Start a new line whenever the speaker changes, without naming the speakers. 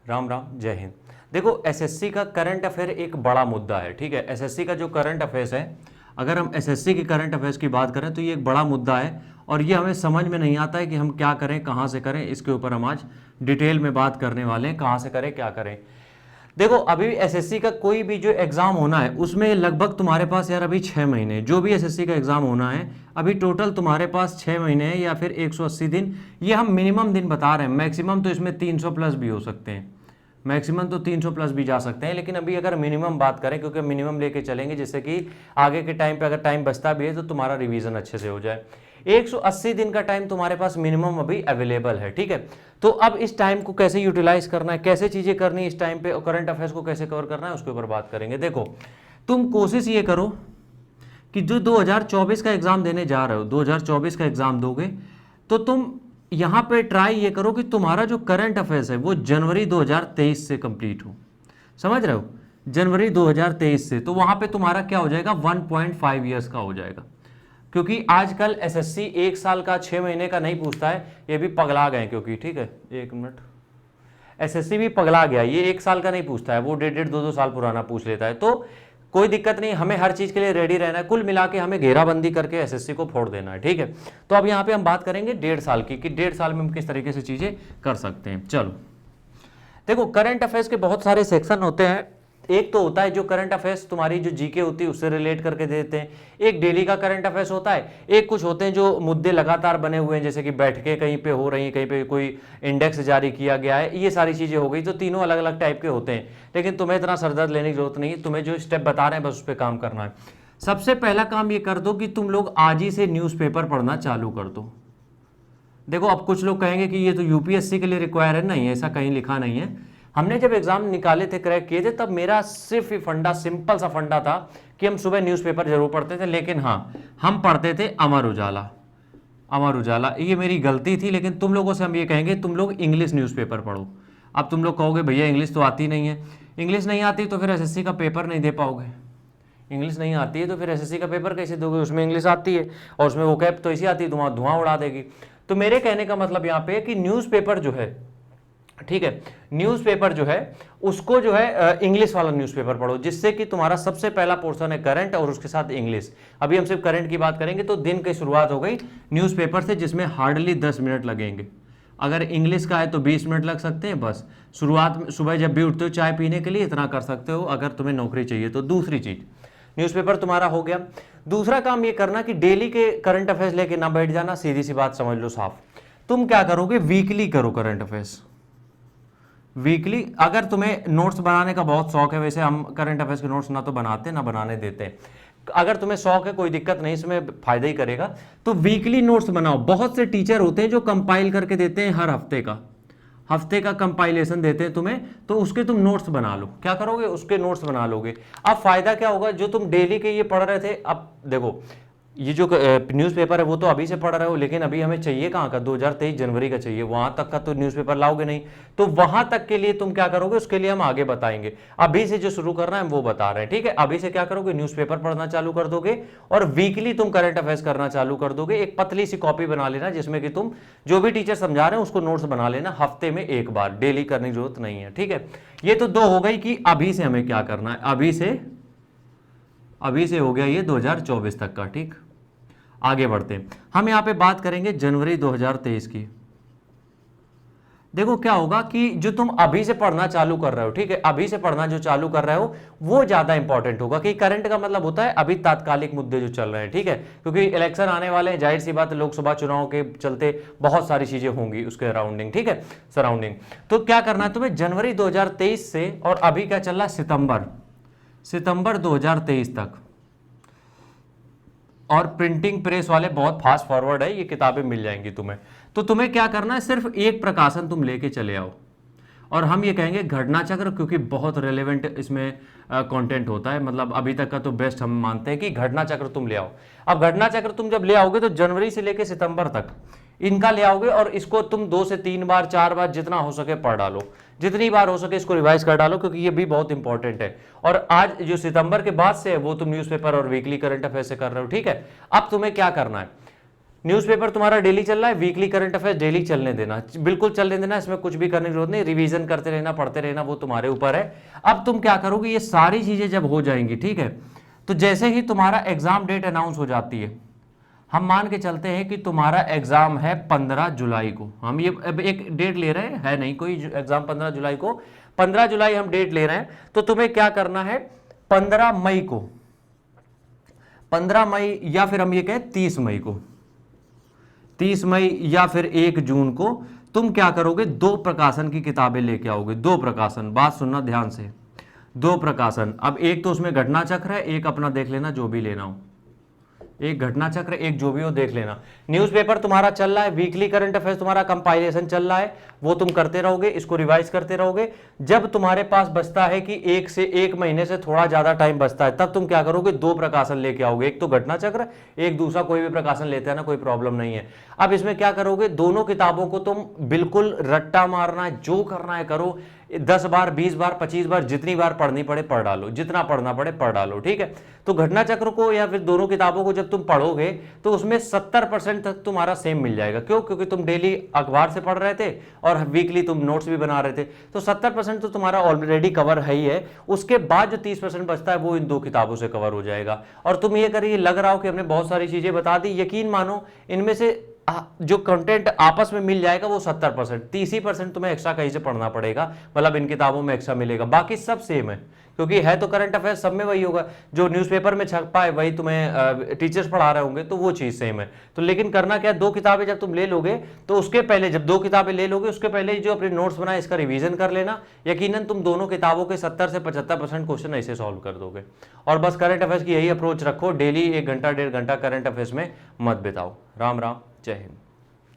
राम राम, जय हिंद। देखो, एसएससी का करंट अफेयर एक बड़ा मुद्दा है, ठीक है। एसएससी का जो करंट अफेयर्स है, अगर हम एसएससी के करंट अफेयर्स की बात करें तो ये एक बड़ा मुद्दा है और ये हमें समझ में नहीं आता है कि हम क्या करें, कहाँ से करें। इसके ऊपर हम आज डिटेल में बात करने वाले हैं, कहाँ से करें, क्या करें। देखो, अभी एसएससी का कोई भी जो एग्जाम होना है उसमें लगभग तुम्हारे पास यार अभी 6 महीने, जो भी एसएससी का एग्जाम होना है अभी टोटल तुम्हारे पास 6 महीने हैं या फिर 180 दिन। ये हम मिनिमम दिन बता रहे हैं, मैक्सिमम तो इसमें 300 प्लस भी हो सकते हैं, मैक्सिमम तो 300 प्लस भी जा सकते हैं, लेकिन अभी अगर मिनिमम बात करें, क्योंकि मिनिमम लेके चलेंगे जिससे कि आगे के टाइम पे अगर टाइम बचता भी है तो तुम्हारा रिवीजन अच्छे से हो जाए। 180 दिन का टाइम तुम्हारे पास मिनिमम अभी अवेलेबल है, ठीक है। तो अब इस टाइम को कैसे यूटिलाइज करना है, कैसे चीजें करनी है इस टाइम पे, करंट अफेयर्स को कैसे कवर करना है उसके ऊपर बात करेंगे। देखो, तुम कोशिश ये करो कि जो 2024 का एग्जाम देने जा रहे हो, 2024 का एग्जाम दोगे तो तुम यहां पे ट्राई ये करो कि तुम्हारा जो करंट अफेयर्स है वो जनवरी 2023 से कंप्लीट हो। समझ रहे हो, जनवरी 2023 से, तो वहां पे तुम्हारा क्या हो जाएगा, 1.5 ईयर्स का हो जाएगा। क्योंकि आजकल एसएससी 1 साल का 6 महीने का नहीं पूछता है, ये भी पगला गए क्योंकि, ठीक है, एक मिनट, एसएससी भी पगला गया, ये 1 साल का नहीं पूछता है, वो 1.5-2 साल पुराना पूछ लेता है। तो कोई दिक्कत नहीं, हमें हर चीज के लिए रेडी रहना है, कुल मिला के हमें घेराबंदी करके एसएससी को फोड़ देना है, ठीक है। तो अब यहाँ पे हम बात करेंगे 1.5 साल की, कि 1.5 साल में हम किस तरीके से चीजें कर सकते हैं। चलो देखो, करंट अफेयर्स के बहुत सारे सेक्शन होते हैं। एक तो होता है जो करंट अफेयर्स तुम्हारी जो जीके होती है उससे रिलेट करके देते हैं, एक डेली का करंट अफेयर्स होता है, एक कुछ होते हैं जो मुद्दे लगातार बने हुए हैं, जैसे कि बैठकें कहीं पे हो रही हैं, कहीं पे कोई इंडेक्स जारी किया गया है, ये सारी चीजें हो गई। तो तीनों अलग अलग टाइप के होते हैं, लेकिन तुम्हें इतना सरदर्द लेने की जरूरत नहीं है, तुम्हें जो स्टेप बता रहे हैं बस उस पर काम करना है। सबसे पहला काम ये कर दो कि तुम लोग आज ही से न्यूज़पेपर पढ़ना चालू कर दो। देखो, अब कुछ लोग कहेंगे कि ये तो यूपीएससी के लिए रिक्वायर है, नहीं, ऐसा कहीं लिखा नहीं है। हमने जब एग्जाम निकाले थे, क्रैक किए थे, तब मेरा सिर्फ फंडा, सिंपल सा फंडा था कि हम सुबह न्यूज़पेपर जरूर पढ़ते थे, लेकिन हाँ, हम पढ़ते थे अमर उजाला। अमर उजाला, ये मेरी गलती थी, लेकिन तुम लोगों से हम ये कहेंगे तुम लोग इंग्लिश न्यूज़पेपर पढ़ो। अब तुम लोग कहोगे भैया इंग्लिश तो आती नहीं है, इंग्लिश नहीं आती तो फिर एसएससी का पेपर नहीं दे पाओगे। इंग्लिश नहीं आती है तो फिर एसएससी का पेपर कैसे दोगे, उसमें इंग्लिश आती है और उसमें वो कैप तो ऐसी आती है, धुआं उड़ा देगी। तो मेरे कहने का मतलब यहाँ पे कि न्यूज़पेपर जो है, ठीक है, न्यूज़पेपर जो है उसको जो है इंग्लिश वाला न्यूज़पेपर पढ़ो, जिससे कि तुम्हारा सबसे पहला पोर्शन है करंट और उसके साथ इंग्लिश। अभी हम सिर्फ करंट की बात करेंगे, तो दिन की शुरुआत हो गई न्यूज़पेपर से, जिसमें हार्डली 10 मिनट लगेंगे। अगर इंग्लिश का है तो 20 मिनट लग सकते हैं बस। शुरुआत में सुबह जब भी उठते हो चाय पीने के लिए इतना कर सकते हो, अगर तुम्हें नौकरी चाहिए तो। दूसरी चीज, न्यूज़पेपर तुम्हारा हो गया। दूसरा काम ये करना कि डेली के करंट अफेयर्स लेके ना बैठ जाना, सीधी सी बात समझ लो साफ। तुम क्या करोगे, वीकली करो करंट अफेयर्स, वीकली। अगर तुम्हें नोट्स बनाने का बहुत शौक है, वैसे हम करंट अफेयर्स के नोट्स ना तो बनाते ना बनाने देते हैं, अगर तुम्हें शौक है कोई दिक्कत नहीं, इसमें फायदा ही करेगा, तो वीकली नोट्स बनाओ। बहुत से टीचर होते हैं जो कंपाइल करके देते हैं, हर हफ्ते का कंपाइलेशन देते हैं तुम्हें, तो उसके तुम नोट्स बना लो। क्या करोगे, उसके नोट्स बना लोगे। अब फायदा क्या होगा, जो तुम डेली के ये पढ़ रहे थे, अब देखो ये जो न्यूज़पेपर है वो तो अभी से पढ़ रहे हो, लेकिन अभी हमें चाहिए कहाँ का, 2023 जनवरी का चाहिए, वहां तक का तो न्यूज़पेपर लाओगे नहीं। तो वहां तक के लिए तुम क्या करोगे, उसके लिए हम आगे बताएंगे। अभी से जो शुरू करना है वो बता रहे हैं, ठीक है। अभी से क्या करोगे, न्यूज़पेपर पढ़ना चालू कर दोगे और वीकली तुम करंट अफेयर्स करना चालू कर दोगे। एक पतली सी कॉपी बना लेना जिसमें कि तुम जो भी टीचर समझा रहे हैं उसको नोट्स बना लेना, हफ्ते में एक बार, डेली करने की जरूरत नहीं है, ठीक है। ये तो दो हो गई कि अभी से हमें क्या करना है, अभी से हो गया ये 2024 तक का, ठीक। आगे बढ़ते हैं, हम यहां पे बात करेंगे जनवरी 2023 की। देखो क्या होगा कि जो तुम अभी से पढ़ना चालू कर रहे हो, ठीक है, अभी से पढ़ना जो चालू कर रहे हो वो ज्यादा इंपॉर्टेंट होगा। कि करंट का मतलब होता है अभी तात्कालिक मुद्दे जो चल रहे हैं, ठीक है, क्योंकि इलेक्शन आने वाले हैं, जाहिर सी बात है, लोकसभा चुनाव के चलते बहुत सारी चीजें होंगी उसके अराउंडिंग, ठीक है, सराउंडिंग। तो क्या करना है तुम्हें, जनवरी 2023 से, और अभी क्या चल रहा है, सितंबर 2023 तक। और प्रिंटिंग प्रेस वाले बहुत फास्ट फॉरवर्ड है, ये किताबें मिल जाएंगी तुम्हें। तो तुम्हें क्या करना है, सिर्फ एक प्रकाशन तुम लेके चले आओ, और हम ये कहेंगे घटना चक्र, क्योंकि बहुत रेलेवेंट इसमें कंटेंट होता है, मतलब अभी तक का तो बेस्ट हम मानते हैं कि घटना चक्र तुम ले आओ। अब घटना चक्र तुम जब ले आओगे तो जनवरी से लेके सितंबर तक इनका ले आओगे, और इसको तुम 2 से 3 बार 4 बार जितना हो सके पढ़ डालो, जितनी बार हो सके इसको रिवाइज कर डालो, क्योंकि ये भी बहुत इंपॉर्टेंट है। और आज जो सितंबर के बाद से है वो तुम न्यूज़पेपर और वीकली करंट अफेयर से कर रहे हो, ठीक है। अब तुम्हें क्या करना है, न्यूज़पेपर तुम्हारा डेली चल रहा है, वीकली करंट अफेयर्स डेली चलने देना, बिल्कुल चलने देना, इसमें कुछ भी करने की जरूरत नहीं, रिवीजन करते रहना, पढ़ते रहना, वो तुम्हारे ऊपर है। अब तुम क्या करोगे, ये सारी चीजें जब हो जाएंगी, ठीक है, तो जैसे ही तुम्हारा एग्जाम डेट अनाउंस हो जाती है, हम मान के चलते हैं कि तुम्हारा एग्जाम है 15 जुलाई को, हम ये अब एक डेट ले रहे हैं, है नहीं कोई एग्जाम 15 जुलाई को, 15 जुलाई हम डेट ले रहे हैं, तो तुम्हें क्या करना है, 15 मई को, 15 मई या फिर हम ये कहें 30 मई को, 30 मई या फिर 1 जून को तुम क्या करोगे, 2 प्रकाशन की किताबें लेके आओगे, 2 प्रकाशन, बात सुनना ध्यान से, 2 प्रकाशन। अब एक तो उसमें घटना चक्र है, एक अपना देख लेना जो भी लेना हो, एक घटना चक्र, एक जो भी हो देख लेना। न्यूज़पेपर तुम्हारा चल रहा है, वीकली करंट अफेयर्स तुम्हारा कंपाइलेशन चल रहा है, वो तुम करते रहोगे, इसको रिवाइज करते रहोगे। जब तुम्हारे पास बचता है कि 1 महीने से थोड़ा ज्यादा टाइम बचता है, तब तुम क्या करोगे, 2 प्रकाशन लेके आओगे, एक तो घटना चक्र, एक दूसरा कोई भी प्रकाशन लेते हैं ना, कोई प्रॉब्लम नहीं है। अब इसमें क्या करोगे, दोनों किताबों को तुम बिल्कुल रट्टा मारना है, जो करना है करो, 10 बार, 20 बार, 25 बार, जितनी बार पढ़नी पड़े पढ़ डालो, जितना पढ़ना पड़े पढ़ डालो, ठीक है। तो घटना चक्र को या फिर दोनों किताबों को जब तुम पढ़ोगे तो उसमें 70% तक तुम्हारा सेम मिल जाएगा। क्यों? क्योंकि तुम डेली अखबार से पढ़ रहे थे और वीकली तुम नोट्स भी बना रहे थे, तो 70% तो तुम्हारा ऑलरेडी कवर है ही है। उसके बाद जो 30% बचता है वो इन 2 किताबों से कवर हो जाएगा। और तुम ये करिए, लग रहा हो कि हमने बहुत सारी चीजें बता दी, यकीन मानो इनमें से जो कंटेंट आपस में मिल जाएगा वो 70%, 30% तुम्हें एक्स्ट्रा कहीं से पढ़ना पड़ेगा, मतलब इन किताबों में एक्स्ट्रा मिलेगा, बाकी सब सेम है, क्योंकि है तो करंट अफेयर सब में वही होगा, जो न्यूज़पेपर में छपा है वही तुम्हें टीचर्स पढ़ा रहे होंगे, तो वो चीज़ सेम है। तो लेकिन करना क्या है, 2 किताबें जब तुम ले लोगे तो उसके पहले, जब 2 किताबें ले लोगे उसके पहले जो अपने नोट्स बनाए इसका रिवीजन कर लेना, यकीनन तुम दोनों किताबों के 70 से 75% क्वेश्चन ऐसे सॉल्व कर दोगे। और बस करंट अफेयर्स की यही अप्रोच रखो, डेली 1 घंटा 1.5 घंटा करंट अफेयर्स में मत बिताओ। राम राम, जय हिंद।